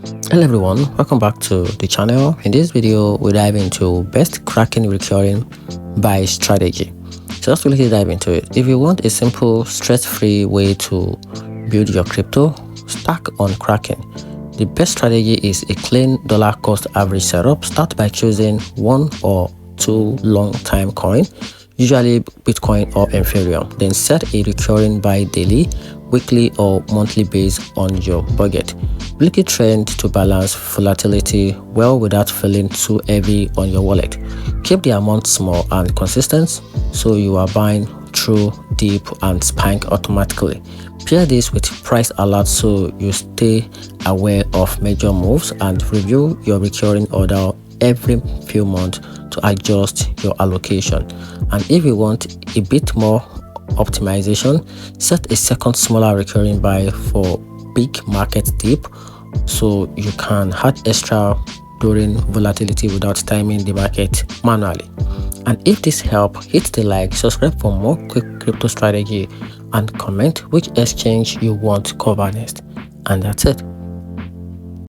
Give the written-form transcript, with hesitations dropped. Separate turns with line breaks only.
Hello everyone, welcome back to the channel. In this video, we dive into best Kraken recurring buy strategy. So let's really dive into it. If you want a simple, stress-free way to build your crypto stack on Kraken, the best strategy is a clean dollar cost average setup. Start by choosing one or two long-time coin, usually Bitcoin or Ethereum. Then set a recurring buy daily, weekly or monthly based on your budget. Weekly trend to balance volatility well without feeling too heavy on your wallet. Keep the amount small and consistent so you are buying through deep and spike automatically. Pair this with price alerts so you stay aware of major moves, and review your recurring order every few months to adjust your allocation. And if you want a bit more optimization, set a second smaller recurring buy for big market dip so you can add extra during volatility without timing the market manually. And if this helped, hit the like, subscribe for more quick crypto strategy, and comment which exchange you want to cover next. And that's it.